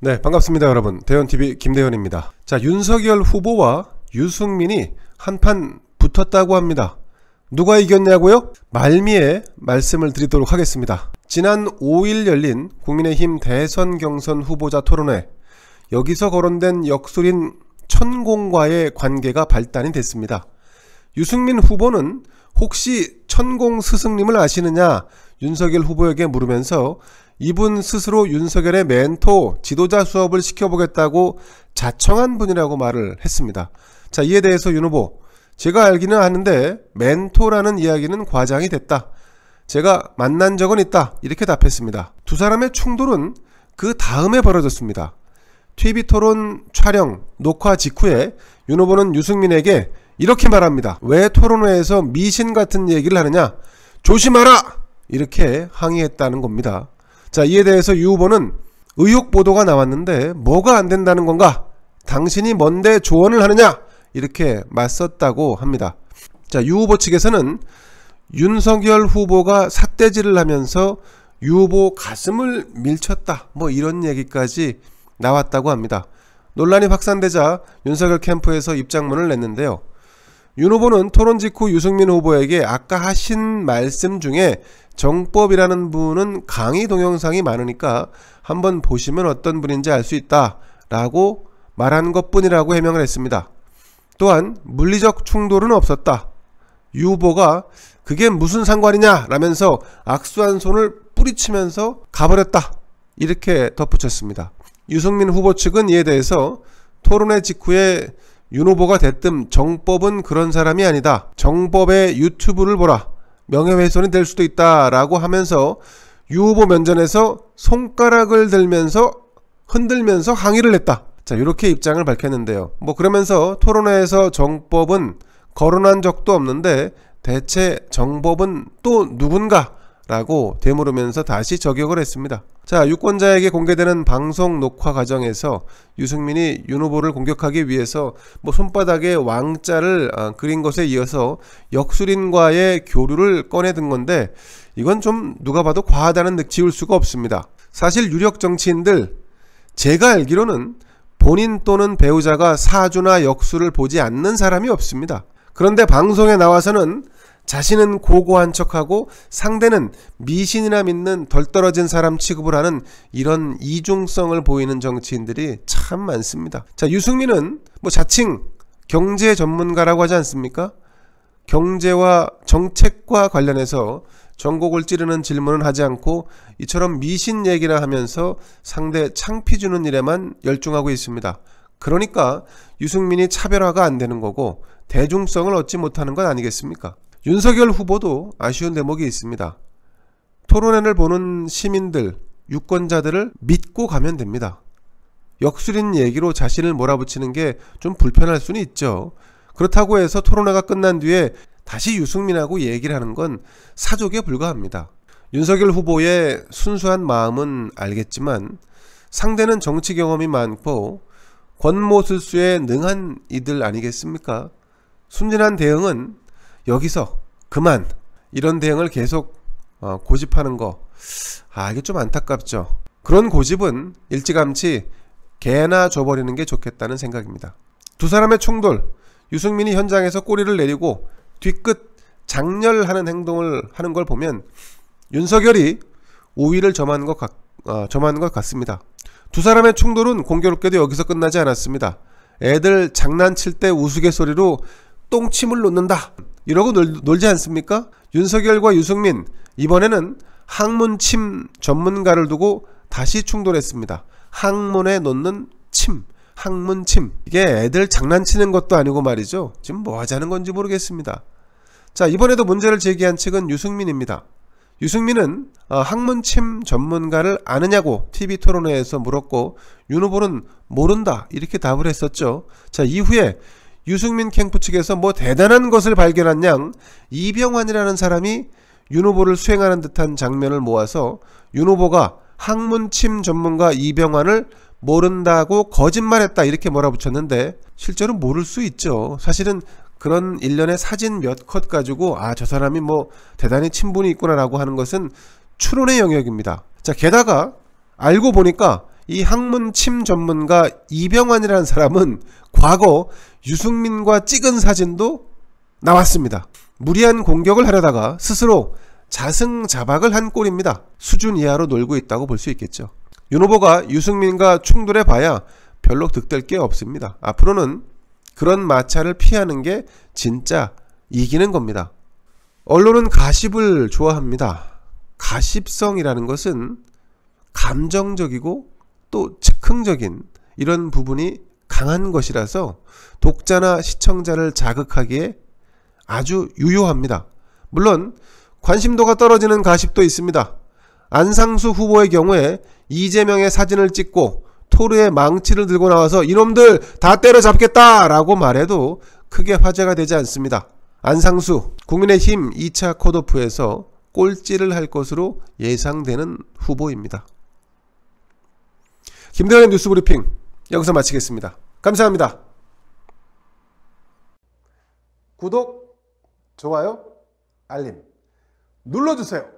네, 반갑습니다 여러분. 대현TV 김대현입니다. 자, 윤석열 후보와 유승민이 한판 붙었다고 합니다. 누가 이겼냐고요? 말미에 말씀을 드리도록 하겠습니다. 지난 5일 열린 국민의힘 대선 경선 후보자 토론회, 여기서 거론된 역술인 천공과의 관계가 발단이 됐습니다. 유승민 후보는 혹시 천공 스승님을 아시느냐 윤석열 후보에게 물으면서 이분 스스로 윤석열의 멘토, 지도자 수업을 시켜보겠다고 자청한 분이라고 말을 했습니다. 자, 이에 대해서 윤 후보, 제가 알기는 아는데 멘토라는 이야기는 과장이 됐다. 제가 만난 적은 있다. 이렇게 답했습니다. 두 사람의 충돌은 그 다음에 벌어졌습니다. TV토론 촬영, 녹화 직후에 윤 후보는 유승민에게 이렇게 말합니다. 왜 토론회에서 미신 같은 얘기를 하느냐? 조심하라! 이렇게 항의했다는 겁니다. 자, 이에 대해서 유 후보는 의혹 보도가 나왔는데 뭐가 안 된다는 건가? 당신이 뭔데 조언을 하느냐? 이렇게 맞섰다고 합니다. 자, 유 후보 측에서는 윤석열 후보가 삿대질을 하면서 유 후보 가슴을 밀쳤다, 뭐 이런 얘기까지 나왔다고 합니다. 논란이 확산되자 윤석열 캠프에서 입장문을 냈는데요. 윤 후보는 토론 직후 유승민 후보에게 아까 하신 말씀 중에 정법이라는 분은 강의 동영상이 많으니까 한번 보시면 어떤 분인지 알 수 있다 라고 말한 것뿐이라고 해명을 했습니다. 또한 물리적 충돌은 없었다. 유 후보가 그게 무슨 상관이냐 라면서 악수한 손을 뿌리치면서 가버렸다, 이렇게 덧붙였습니다. 유승민 후보 측은 이에 대해서 토론회 직후에 윤 후보가 대뜸 정법은 그런 사람이 아니다, 정법의 유튜브를 보라, 명예훼손이 될 수도 있다 라고 하면서 유 후보 면전에서 손가락을 들면서 흔들면서 항의를 했다. 자, 이렇게 입장을 밝혔는데요. 뭐 그러면서 토론회에서 정법은 거론한 적도 없는데 대체 정법은 또 누군가? 라고 되물으면서 다시 저격을 했습니다. 자, 유권자에게 공개되는 방송 녹화 과정에서 유승민이 윤 후보를 공격하기 위해서 뭐 손바닥에 왕자를 그린 것에 이어서 역술인과의 교류를 꺼내든 건데 이건 좀 누가 봐도 과하다는 지울 수가 없습니다. 사실 유력 정치인들, 제가 알기로는 본인 또는 배우자가 사주나 역술을 보지 않는 사람이 없습니다. 그런데 방송에 나와서는 자신은 고고한 척하고 상대는 미신이나 믿는 덜 떨어진 사람 취급을 하는 이런 이중성을 보이는 정치인들이 참 많습니다. 자, 유승민은 뭐 자칭 경제 전문가라고 하지 않습니까? 경제와 정책과 관련해서 전곡을 찌르는 질문은 하지 않고 이처럼 미신 얘기나 하면서 상대 창피 주는 일에만 열중하고 있습니다. 그러니까 유승민이 차별화가 안 되는 거고 대중성을 얻지 못하는 건 아니겠습니까? 윤석열 후보도 아쉬운 대목이 있습니다. 토론회를 보는 시민들, 유권자들을 믿고 가면 됩니다. 역술인 얘기로 자신을 몰아붙이는 게 좀 불편할 수는 있죠. 그렇다고 해서 토론회가 끝난 뒤에 다시 유승민하고 얘기를 하는 건 사족에 불과합니다. 윤석열 후보의 순수한 마음은 알겠지만 상대는 정치 경험이 많고 권모술수에 능한 이들 아니겠습니까? 순진한 대응은 여기서 그만, 이런 대응을 계속 고집하는 거, 이게 좀 안타깝죠. 그런 고집은 일찌감치 개나 줘버리는 게 좋겠다는 생각입니다. 두 사람의 충돌, 유승민이 현장에서 꼬리를 내리고 뒤끝 장렬하는 행동을 하는 걸 보면 윤석열이 우위를 점하는 것 같습니다. 두 사람의 충돌은 공교롭게도 여기서 끝나지 않았습니다. 애들 장난칠 때 우스갯소리로 똥침을 놓는다, 이러고 놀지 않습니까? 윤석열과 유승민, 이번에는 항문침 전문가를 두고 다시 충돌했습니다. 항문에 놓는 침, 항문침. 이게 애들 장난치는 것도 아니고 말이죠. 지금 뭐 하자는 건지 모르겠습니다. 자, 이번에도 문제를 제기한 측은 유승민입니다. 유승민은 항문침 전문가를 아느냐고 TV토론회에서 물었고 윤 후보는 모른다, 이렇게 답을 했었죠. 자, 이후에 유승민 캠프 측에서 뭐 대단한 것을 발견한 양 이병환이라는 사람이 윤 후보를 수행하는 듯한 장면을 모아서 윤 후보가 항문침 전문가 이병환을 모른다고 거짓말했다, 이렇게 몰아붙였는데 실제로 모를 수 있죠. 사실은 그런 일련의 사진 몇 컷 가지고 저 사람이 뭐 대단히 친분이 있구나 라고 하는 것은 추론의 영역입니다. 자, 게다가 알고 보니까 이 학문침 전문가 이병환이라는 사람은 과거 유승민과 찍은 사진도 나왔습니다. 무리한 공격을 하려다가 스스로 자승자박을 한 꼴입니다. 수준 이하로 놀고 있다고 볼 수 있겠죠. 윤 후보가 유승민과 충돌해 봐야 별로 득될 게 없습니다. 앞으로는 그런 마찰을 피하는 게 진짜 이기는 겁니다. 언론은 가십을 좋아합니다. 가십성이라는 것은 감정적이고 또 즉흥적인 이런 부분이 강한 것이라서 독자나 시청자를 자극하기에 아주 유효합니다. 물론 관심도가 떨어지는 가십도 있습니다. 안상수 후보의 경우에 이재명의 사진을 찍고 토르의 망치를 들고 나와서 이놈들 다 때려잡겠다 라고 말해도 크게 화제가 되지 않습니다. 안상수 국민의힘 2차 컷오프에서 꼴찌를 할 것으로 예상되는 후보입니다. 김대현의 뉴스브리핑 여기서 마치겠습니다. 감사합니다. 구독, 좋아요, 알림 눌러주세요.